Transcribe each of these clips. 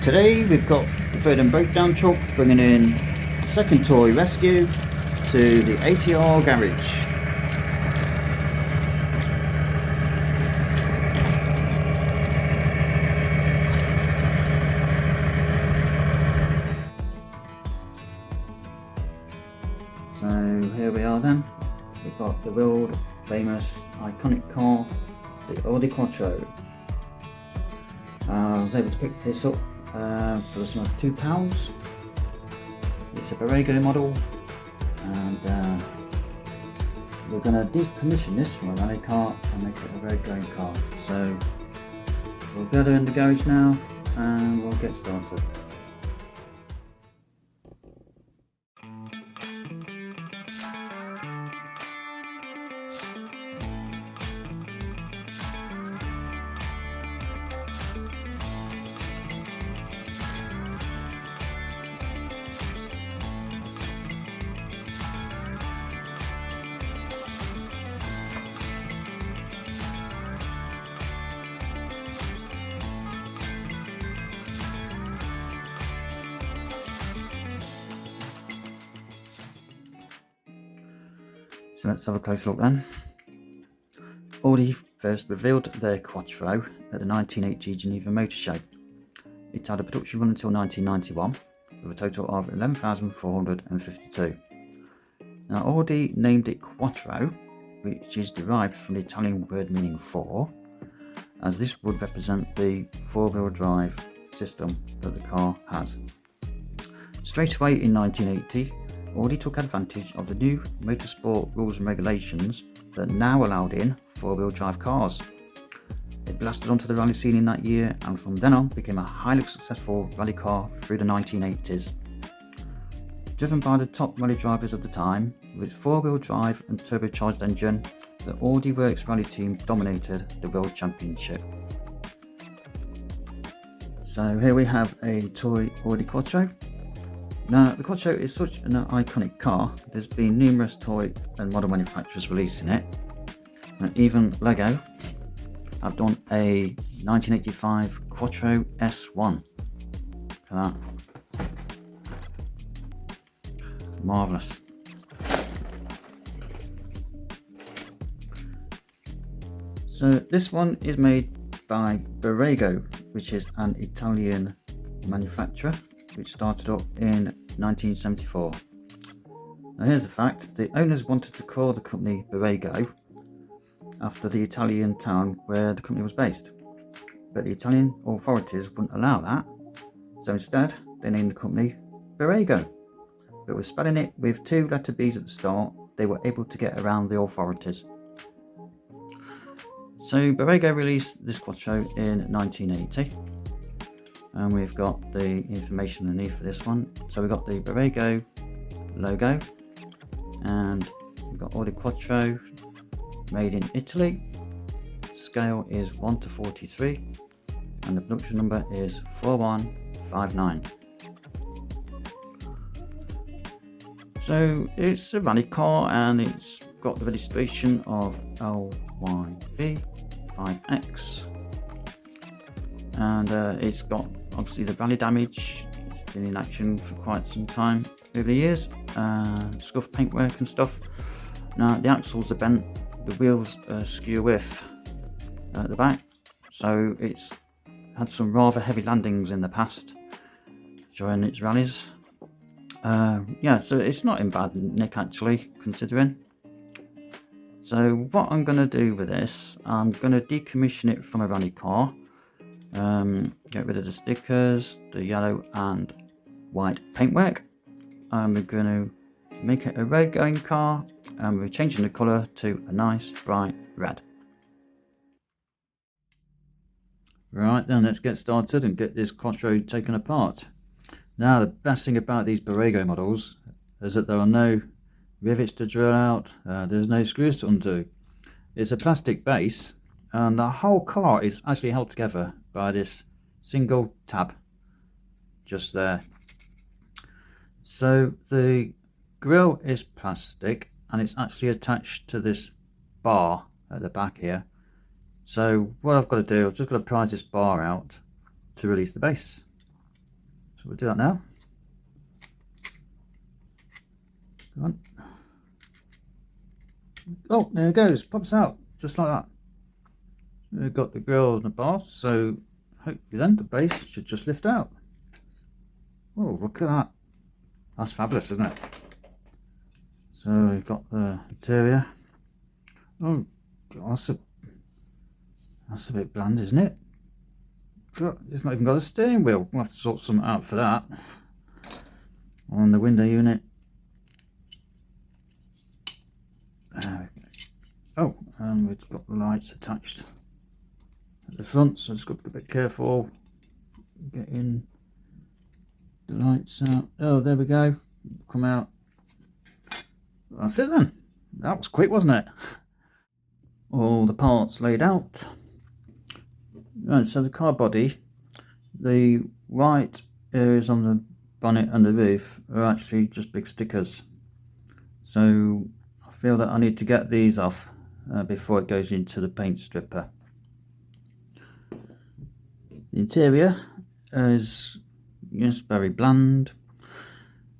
Today we've got the third and breakdown truck bringing in second toy rescue to the ATR Garage. So here we are then. We've got the world famous iconic car, the Audi Quattro. I was able to pick this up for the sum of £2. It's a Bburago model, and we're going to decommission this from a rally car and make it a road going car. So we'll go in the garage now and we'll get started. So let's have a close look then. Audi first revealed their Quattro at the 1980 Geneva Motor Show. It had a production run until 1991 with a total of 11,452. Now Audi named it Quattro, which is derived from the Italian word meaning four, as this would represent the four-wheel drive system that the car has. Straight away in 1980, Audi took advantage of the new motorsport rules and regulations that now allowed in four-wheel drive cars. It blasted onto the rally scene in that year, and from then on became a highly successful rally car through the 1980s. Driven by the top rally drivers of the time, with its four-wheel drive and turbocharged engine, the Audi Works rally team dominated the World Championship. So here we have a toy Audi Quattro. Now, the Quattro is such an iconic car, there's been numerous toy and model manufacturers releasing it. Even Lego have done a 1985 Quattro S1. Look at that. Marvellous. So this one is made by Bburago, which is an Italian manufacturer, which started up in 1974. Now here's the fact: the owners wanted to call the company Bburago after the Italian town where the company was based, but the Italian authorities wouldn't allow that, so instead they named the company Bburago. But with spelling it with two letter B's at the start, they were able to get around the authorities. So Bburago released this Quattro in 1980. And we've got the information underneath for this one. So we've got the Bburago logo, and we've got Audi Quattro, made in Italy. Scale is 1:43, and the production number is 4159. So it's a rally car, and it's got the registration of LYV5X, and it's got obviously the rally damage. It's been in action for quite some time over the years, scuff paintwork and stuff. Now the axles are bent, the wheels are skew width at the back, so it's had some rather heavy landings in the past during its rallies. Yeah, so it's not in bad nick actually, considering. So what I'm going to do with this, I'm going to decommission it from a rally car. Get rid of the stickers, the yellow and white paintwork, and we're going to make it a road going car, and we're changing the colour to a nice bright red. Right then, let's get started and get this Quattro taken apart. Now the best thing about these Bburago models is that there are no rivets to drill out, there's no screws to undo. It's a plastic base, and the whole car is actually held together by this single tab just there. So the grille is plastic, and it's actually attached to this bar at the back here. So what I've got to do, I've just got to prise this bar out to release the base. So we'll do that now. Come on. Oh, there it goes, pops out, just like that. We've got the grill and the bar, so hopefully then the base should just lift out. Oh, look at that. That's fabulous, isn't it? So we've got the interior. Oh, that's a bit bland, isn't it? It's not even got a steering wheel. We'll have to sort something out for that. On the window unit. Oh, and we've got the lights attached at the front, so just got to be a bit careful getting the lights out. Oh, there we go. Come out. That's it then. That was quick, wasn't it? All the parts laid out. Right, so the car body, the white areas on the bonnet and the roof are actually just big stickers. So I feel that I need to get these off before it goes into the paint stripper. The interior is just very bland.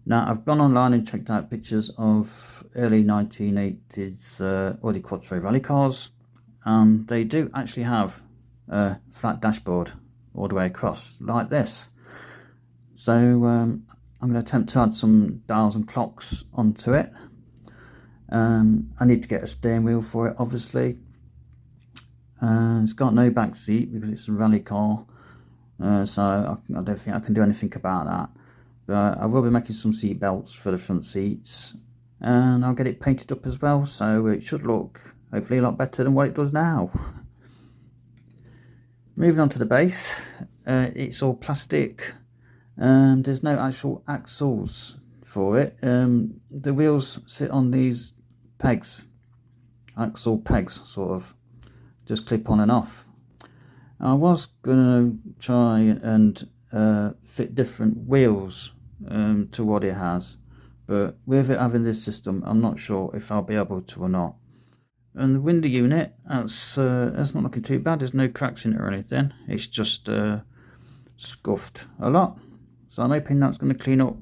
Now I've gone online and checked out pictures of early 1980s Audi Quattro rally cars, and they do actually have a flat dashboard all the way across like this. So I'm going to attempt to add some dials and clocks onto it. I need to get a steering wheel for it, obviously. It's got no back seat because it's a rally car, so I don't think I can do anything about that. But I will be making some seat belts for the front seats, and I'll get it painted up as well, so it should look hopefully a lot better than what it does now. Moving on to the base, it's all plastic. There's no actual axles for it. The wheels sit on these pegs, axle pegs, sort of, just clip on and off. I was going to try and fit different wheels to what it has, but with it having this system, I'm not sure if I'll be able to or not. And the window unit, that's not looking too bad. There's no cracks in it or anything. It's just scuffed a lot. So I'm hoping that's going to clean up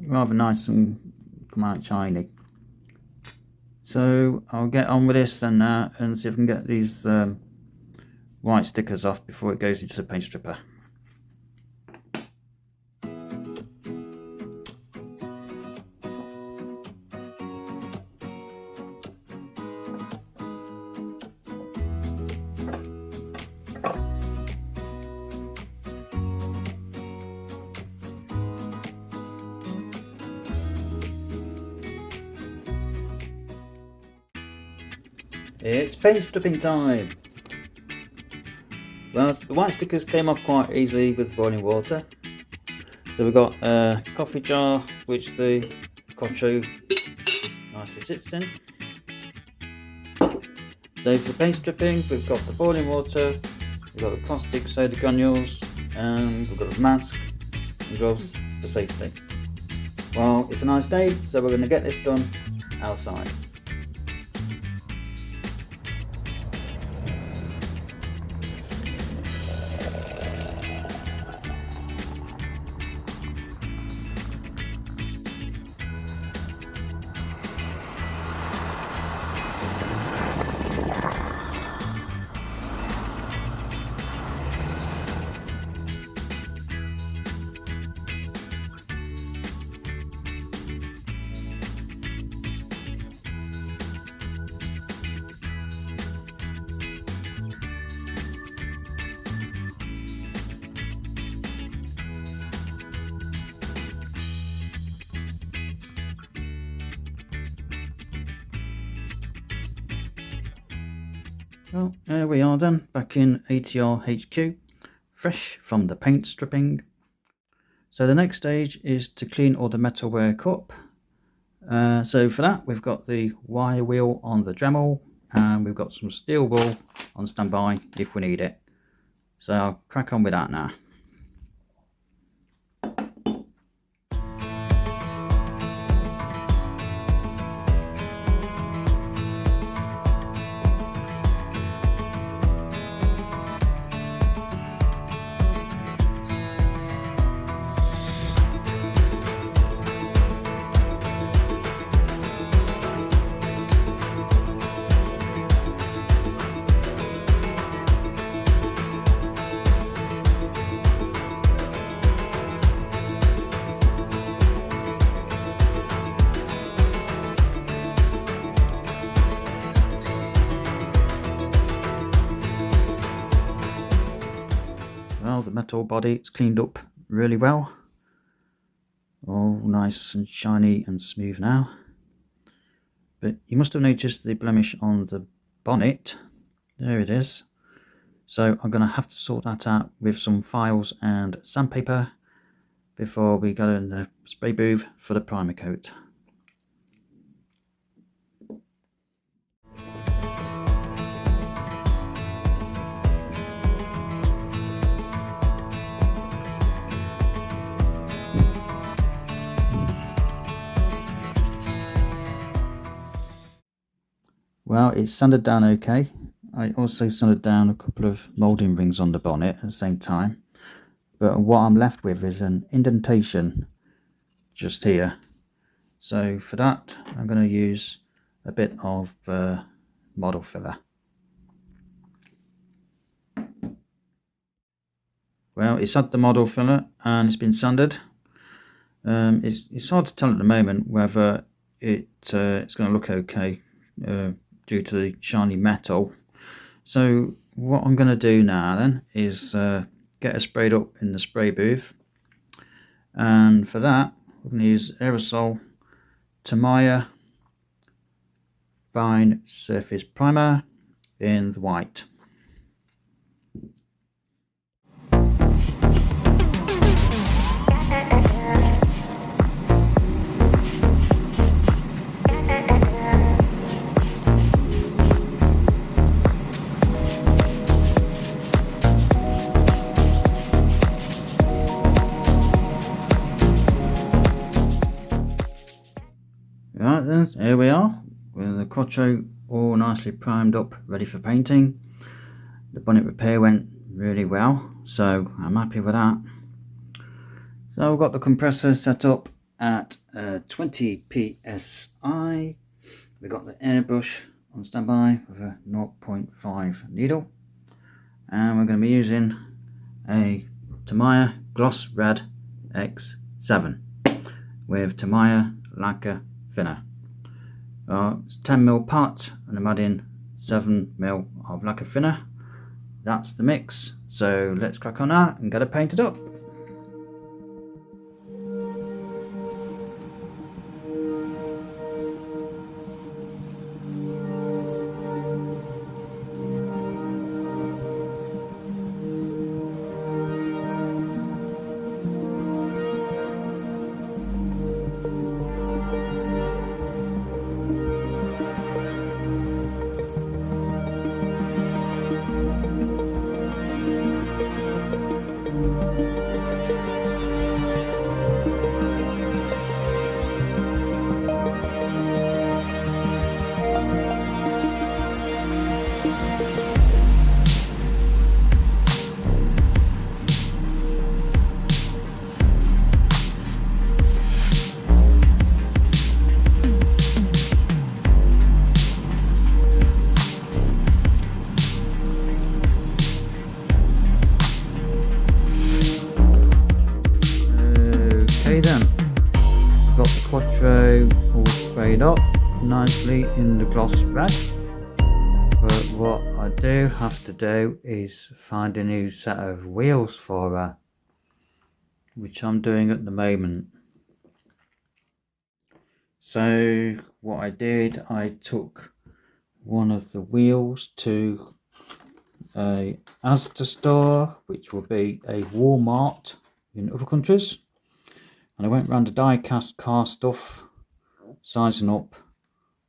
rather nice and come out shiny. So I'll get on with this then now and see if I can get these white stickers off before it goes into the paint stripper. It's paint stripping time. Well, the white stickers came off quite easily with boiling water. So we've got a coffee jar which the Quattro nicely sits in. So for paint stripping, we've got the boiling water, we've got the caustic soda granules, and we've got a mask and gloves for safety. Well, it's a nice day, so we're going to get this done outside. Well, there we are then, back in ATR HQ, fresh from the paint stripping. So the next stage is to clean all the metalwork up. So for that we've got the wire wheel on the Dremel, and we've got some steel wool on standby if we need it. So I'll crack on with that now. metal body. It's cleaned up really well, all nice and shiny and smooth now. But you must have noticed the blemish on the bonnet. There it is. So I'm going to have to sort that out with some files and sandpaper before we go in the spray booth for the primer coat. Well, it's sanded down okay. I also sanded down a couple of moulding rings on the bonnet at the same time. But what I'm left with is an indentation just here. So for that, I'm going to use a bit of model filler. Well, it's had the model filler and it's been sanded. It's hard to tell at the moment whether it's going to look okay due to the shiny metal. So what I'm going to do now then is get it sprayed up in the spray booth, and for that we're going to use aerosol Tamiya fine surface primer in the white. Right then, here we are with the Quattro all nicely primed up, ready for painting. The bonnet repair went really well, so I'm happy with that. So I've got the compressor set up at 20 psi. We've got the airbrush on standby with a 0.5 needle, and we're going to be using a Tamiya Gloss Red X7 with Tamiya lacquer thinner. It's 10mm pot, and I'm adding 7mm of lacquer thinner. That's the mix, so let's crack on that and get it painted up. Okay then, I've got the Quattro all sprayed up nicely in the gloss red, but what I do have to do is find a new set of wheels for her, which I'm doing at the moment. So what I did, I took one of the wheels to a Asda store, which will be a Walmart in other countries, and I went round the die-cast car stuff, sizing up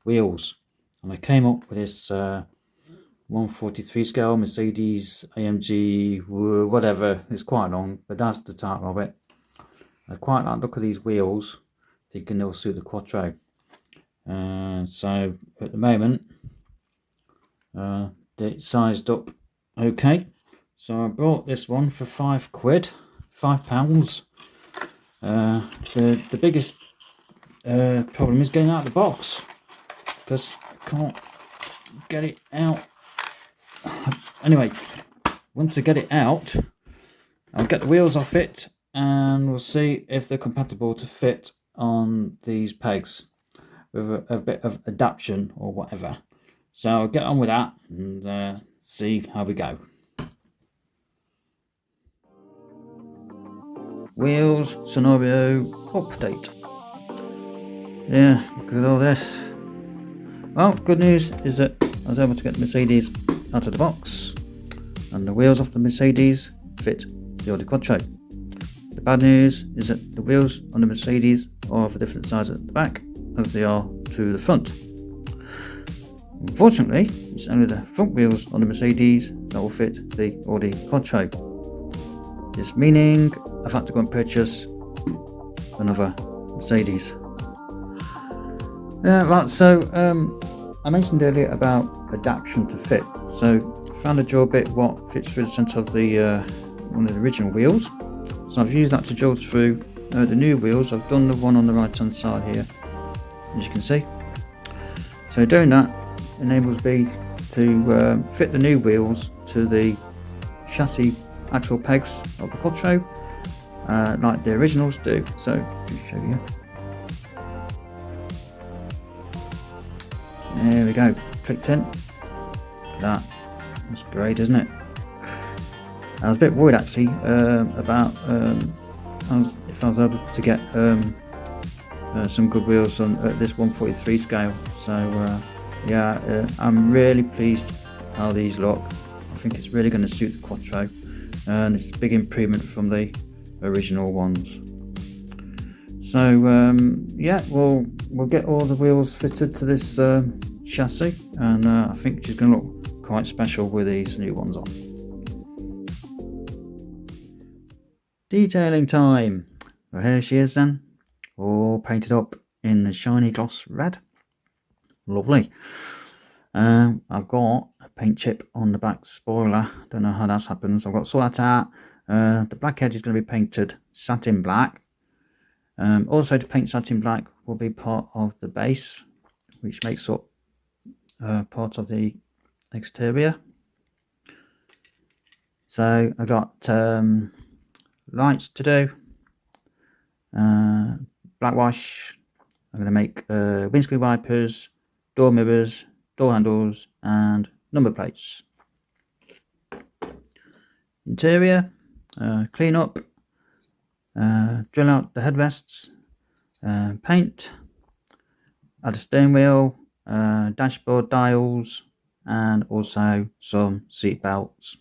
wheels, and I came up with this 143 scale Mercedes AMG whatever. It's quite long, but that's the title of it. I quite like the look of these wheels, thinking they'll suit the Quattro. So at the moment they're sized up okay. So I bought this one for £5, £5. The biggest problem is getting out of the box, because I can't get it out. Anyway, once I get it out, I'll get the wheels off it and we'll see if they're compatible to fit on these pegs with a bit of adaptation or whatever. So I'll get on with that and see how we go. wheels scenario update. Yeah, look at all this. Well, good news is that I was able to get the Mercedes out of the box, and the wheels off the Mercedes fit the Audi Quattro. The bad news is that the wheels on the Mercedes are of a different size at the back as they are to the front. Unfortunately, it's only the front wheels on the Mercedes that will fit the Audi Quattro. This meaning I've had to go and purchase another Mercedes. Right, so I mentioned earlier about adaptation to fit. So I found a drill bit what fits through the centre of the one of the original wheels. So I've used that to drill through the new wheels. I've done the one on the right hand side here, as you can see. So doing that enables me to fit the new wheels to the chassis axle pegs of the Quattro, like the originals do. So let me show you. There we go, clicked in. Look at that, that's great, isn't it? I was a bit worried actually about if I was able to get some good wheels on this 143 scale. So yeah, I'm really pleased how these look. I think it's really going to suit the Quattro, and it's a big improvement from the original ones. So yeah, we'll get all the wheels fitted to this chassis, and I think she's going to look quite special with these new ones on. Detailing time. Well, here she is then, all painted up in the shiny gloss red. Lovely. I've got a paint chip on the back spoiler. Don't know how that's happened. So I've got to sort that out. The black edge is going to be painted satin black. Also, to paint satin black will be part of the base, which makes up part of the exterior. So I got lights to do, black wash. I'm going to make windscreen wipers, door mirrors, door handles and number plates. Interior, clean up, drill out the headrests, paint, add a steering wheel, dashboard dials, and also some seat belts.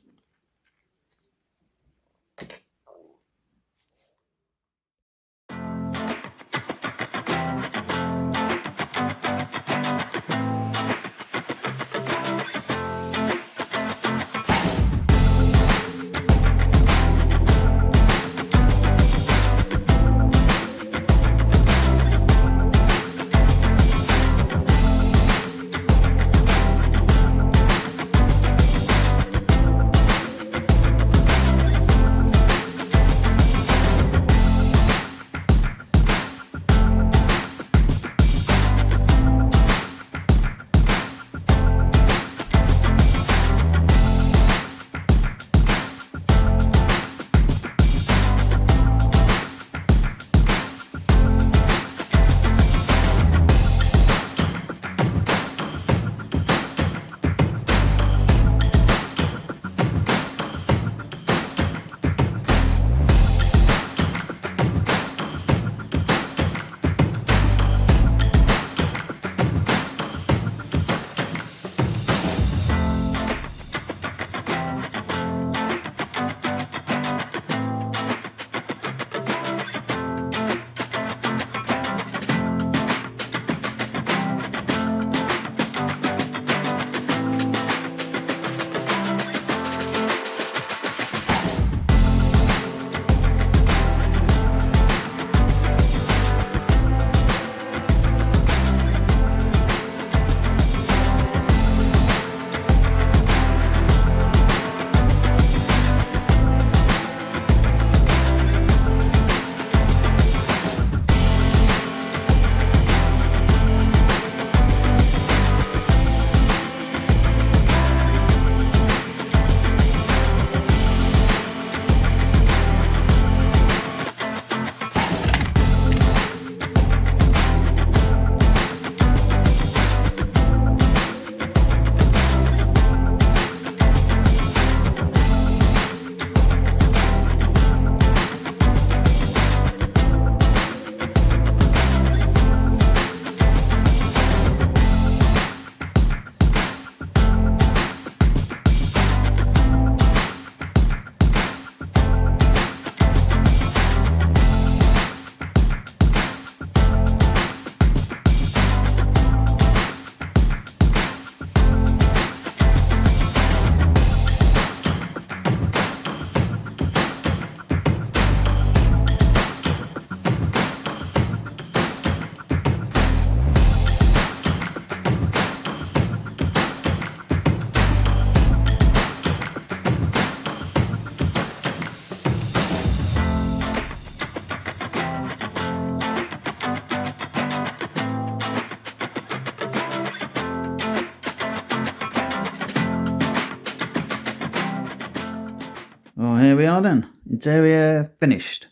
we are then. Interior finished.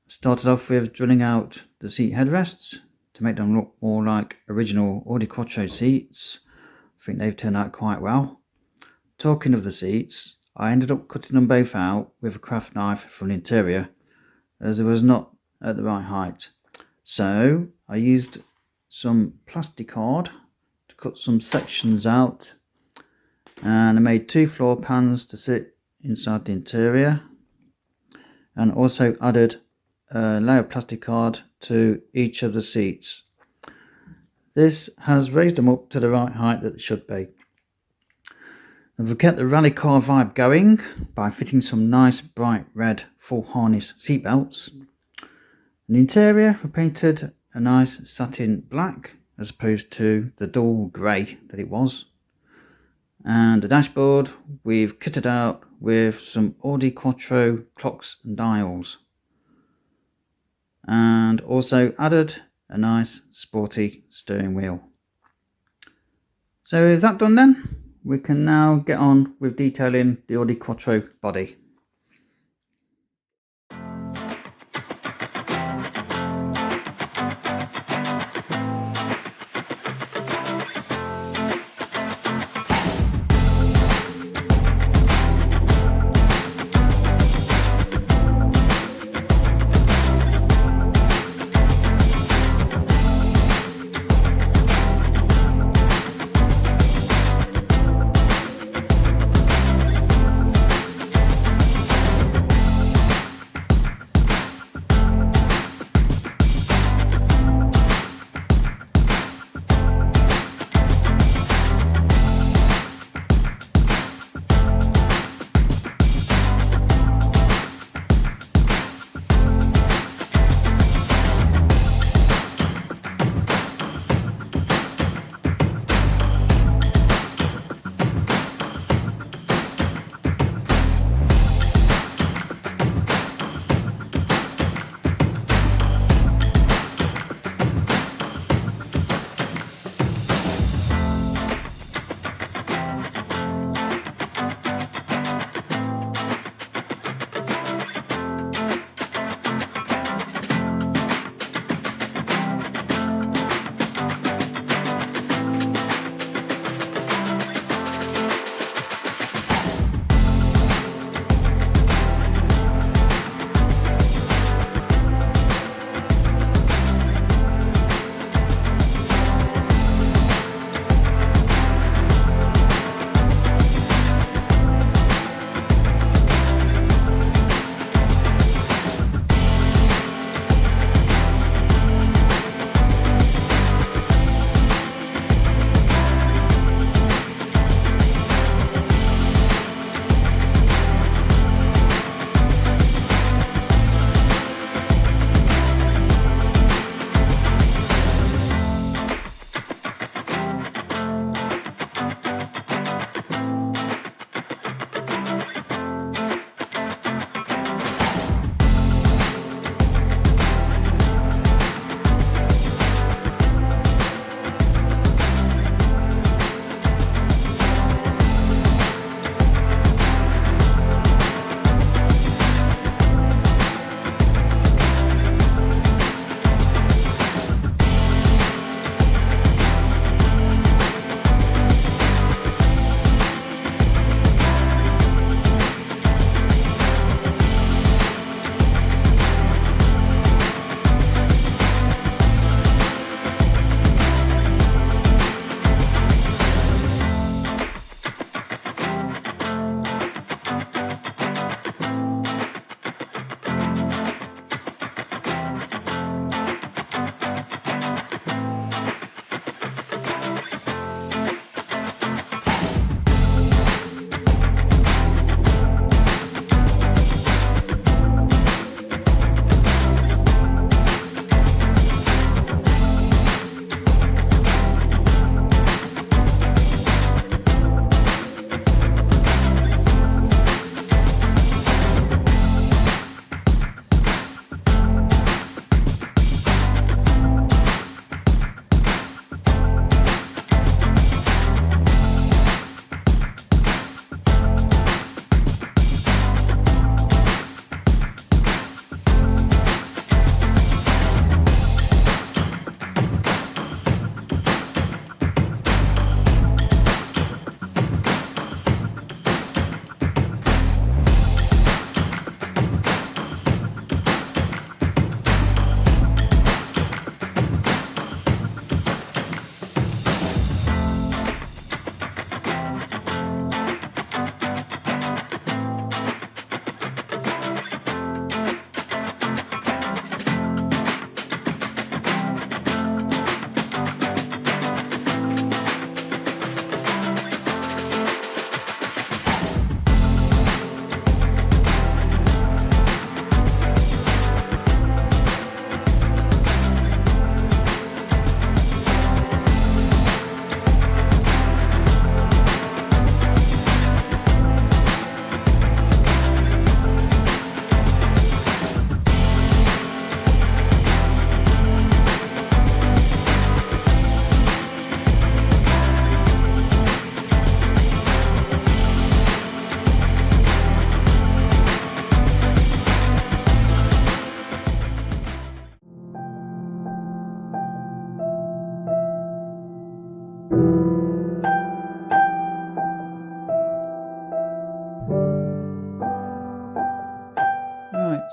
Started off with drilling out the seat headrests to make them look more like original Audi Quattro seats. I think they've turned out quite well. Talking of the seats, I ended up cutting them both out with a craft knife from the interior, as it was not at the right height. So I used some plastic card to cut some sections out, and I made 2 floor pans to sit inside the interior, and also added a layer of plastic card to each of the seats. This has raised them up to the right height that it should be. And we've kept the rally car vibe going by fitting some nice bright red full harness seat belts. The interior we painted a nice satin black as opposed to the dull grey that it was. And the dashboard we've kitted out with some Audi Quattro clocks and dials. And also added a nice sporty steering wheel. So with that done then, we can now get on with detailing the Audi Quattro body.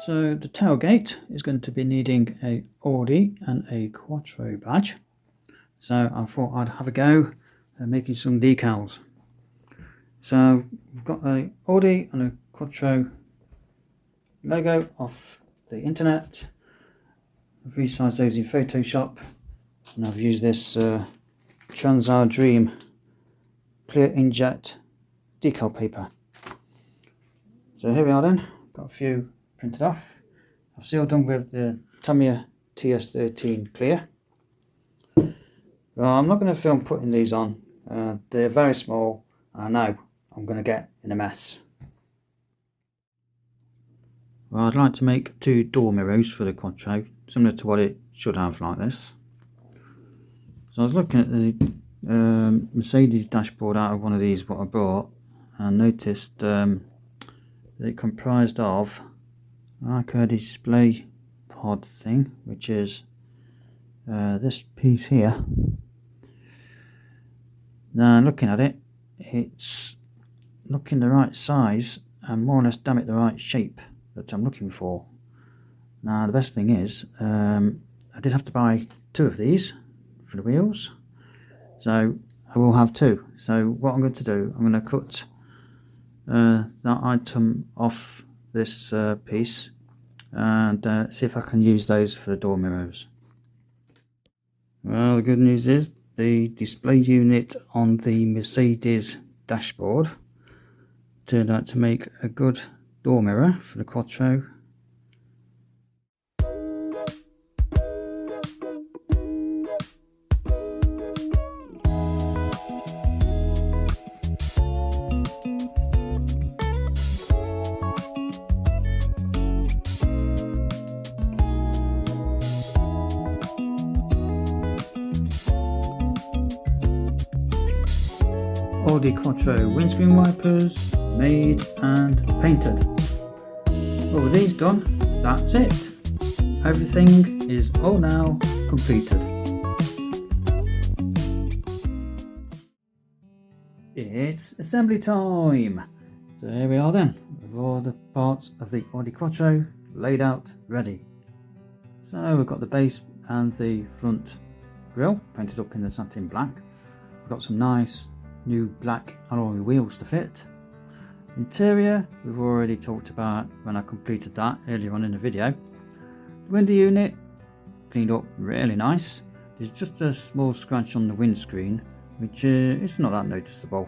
So the tailgate is going to be needing a Audi and a Quattro badge. So I thought I'd have a go at making some decals. So we've got a Audi and a Quattro logo off the internet. I've resized those in Photoshop, and I've used this Transar Dream clear inkjet decal paper. So here we are then, got a few printed off. I've sealed them with the Tamiya TS13 clear. Well, I'm not going to film putting these on, they're very small and I know I'm going to get in a mess. Well, I'd like to make two door mirrors for the Quattro, similar to what it should have, like this. So I was looking at the Mercedes dashboard out of one of these what I bought, and noticed that it comprised of like a display pod thing, which is this piece here. Now looking at it, it's looking the right size and more or less, damn it, the right shape that I'm looking for. Now the best thing is I did have to buy two of these for the wheels, so I will have two. So what I'm going to do, I'm going to cut that item off this piece and see if I can use those for the door mirrors. Well, the good news is the display unit on the Mercedes dashboard turned out to make a good door mirror for the Quattro. Audi Quattro windscreen wipers made and painted. Well, with these done, that's it. Everything is all now completed. It's assembly time. So here we are then, with all the parts of the Audi Quattro laid out ready. So we've got the base and the front grille painted up in the satin black. We've got some nice new black alloy wheels to fit. Interior we've already talked about when I completed that earlier on in the video. The window unit cleaned up really nice. There's just a small scratch on the windscreen, which is not that noticeable.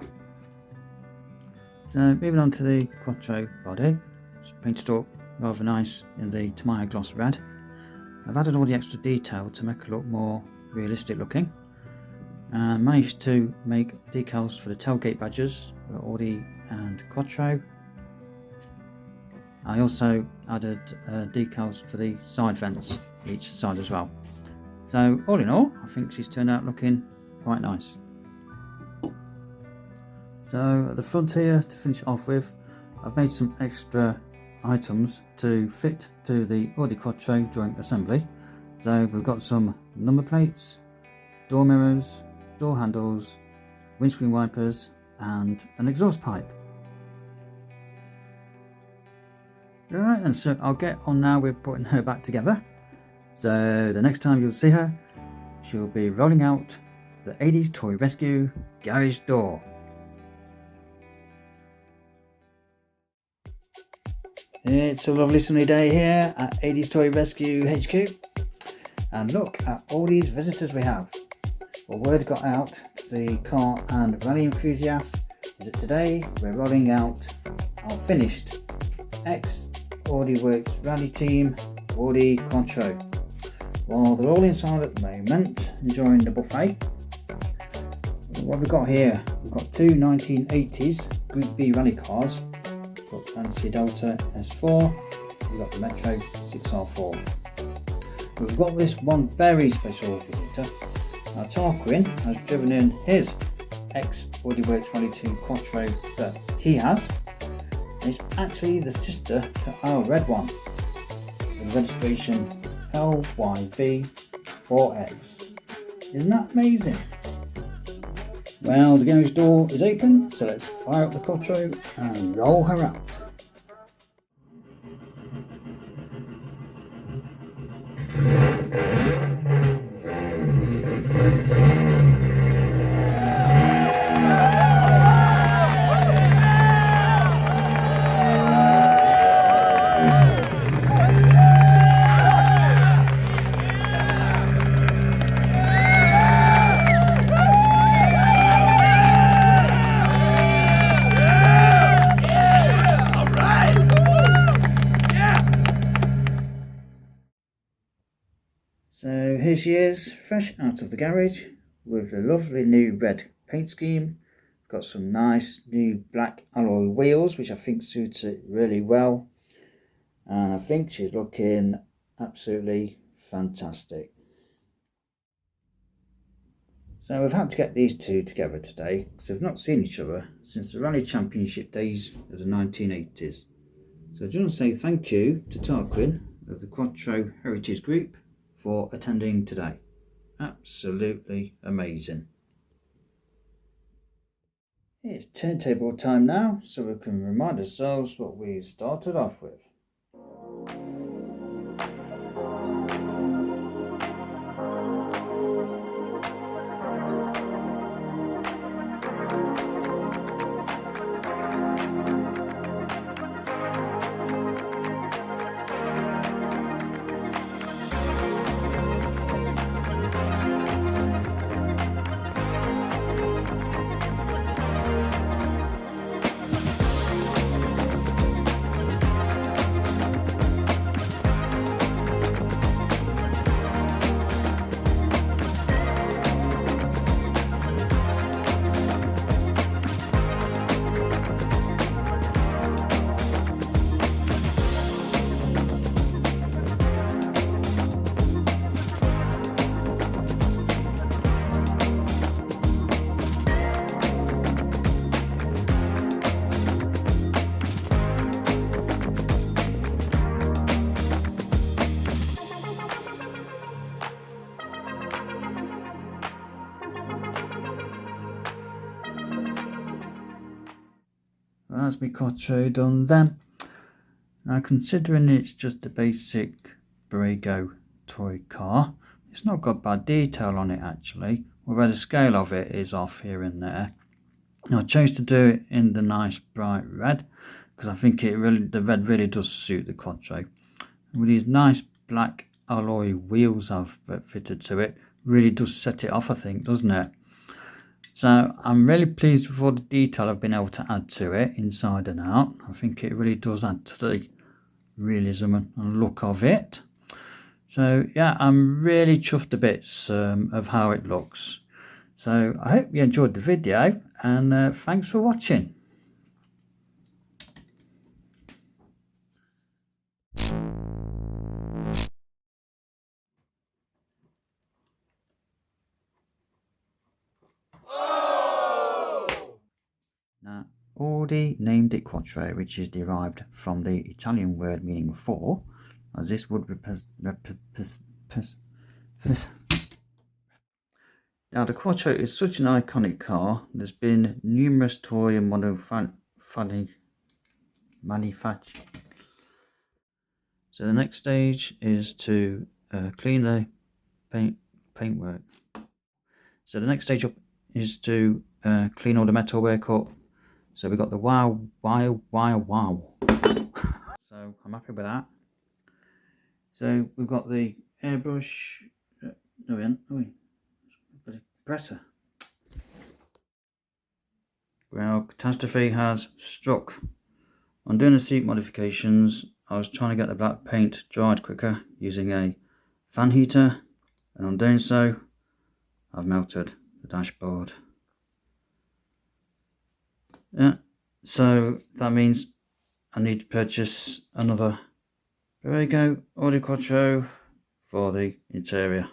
So moving on to the Quattro body, it's painted up rather nice in the Tamiya gloss red. I've added all the extra detail to make it look more realistic looking. Managed to make decals for the tailgate badges for Audi and Quattro. I also added decals for the side vents each side as well. So all in all, I think she's turned out looking quite nice. So at the front here, to finish it off with, I've made some extra items to fit to the Audi Quattro during assembly. So we've got some number plates, door mirrors, door handles, windscreen wipers and an exhaust pipe. Right, and so I'll get on now with putting her back together. So the next time you'll see her, she'll be rolling out the 80s Toy Rescue garage door. It's a lovely sunny day here at 80s Toy Rescue HQ, and look at all these visitors we have. Well, word got out to the car and rally enthusiasts is that today we're rolling out our finished ex-Audi Works rally team, Audi Quattro. Well, they're all inside at the moment, enjoying the buffet. What we've got here, we've got two 1980s Group B rally cars, got the Lancia Delta S4, we've got the Metro 6R4. We've got this one very special visitor. Now Tarquin has driven in his ex-Audi Works Rally 2 Quattro that he has. And it's actually the sister to our red one, with registration LYV4X. Isn't that amazing? Well, the garage door is open, so let's fire up the Quattro and roll her out. So here she is, fresh out of the garage with a lovely new red paint scheme. Got some nice new black alloy wheels, which I think suits it really well. And I think she's looking absolutely fantastic. So we've had to get these two together today because they've not seen each other since the Rally Championship days of the 1980s. So I just want to say thank you to Tarquin of the Quattro Heritage Group for attending today. Absolutely amazing. It's turntable time now, so we can remind ourselves what we started off with. That's my Quattro done then. Now, considering it's just a basic Bburago toy car, it's not got bad detail on it actually, although the scale of it is off here and there. Now, I chose to do it in the nice bright red because I think the red really does suit the Quattro. With these nice black alloy wheels I've fitted to it, really does set it off, I think, doesn't it? So I'm really pleased with all the detail I've been able to add to it inside and out. I think it really does add to the realism and look of it. So yeah, I'm really chuffed to bits of how it looks. So I hope you enjoyed the video, and thanks for watching. Now, Audi named it Quattro, which is derived from the Italian word meaning four, as this would Now, the Quattro is such an iconic car. There's been numerous toy and model manufacture. So the next stage is to clean the paintwork. So the next stage up is to clean all the metalwork up. So we've got the wow. So I'm happy with that. So we've got the airbrush. No, we haven't. But a presser. Well, catastrophe has struck. On doing the seat modifications, I was trying to get the black paint dried quicker using a fan heater, and on doing so, I've melted the dashboard. Yeah, so that means I need to purchase another Bburago Audi Quattro for the interior.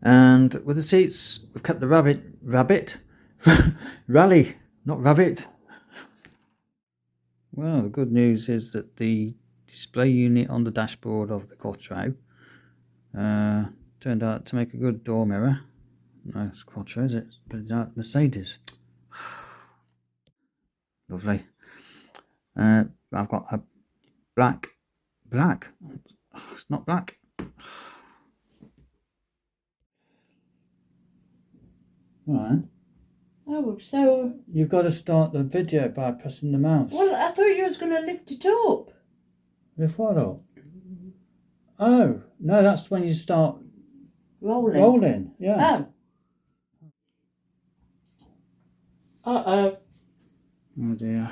And with the seats, we've kept the rally, not rabbit. Well, the good news is that the display unit on the dashboard of the Quattro turned out to make a good door mirror. No, it's Quattro, is it? But it's out Mercedes. Lovely. I've got a black. It's not black. Right. Oh, so you've got to start the video by pressing the mouse. Well, I thought you was going to lift it up. Lift what up? Oh, no, that's when you start rolling. Yeah. Oh. Oh dear.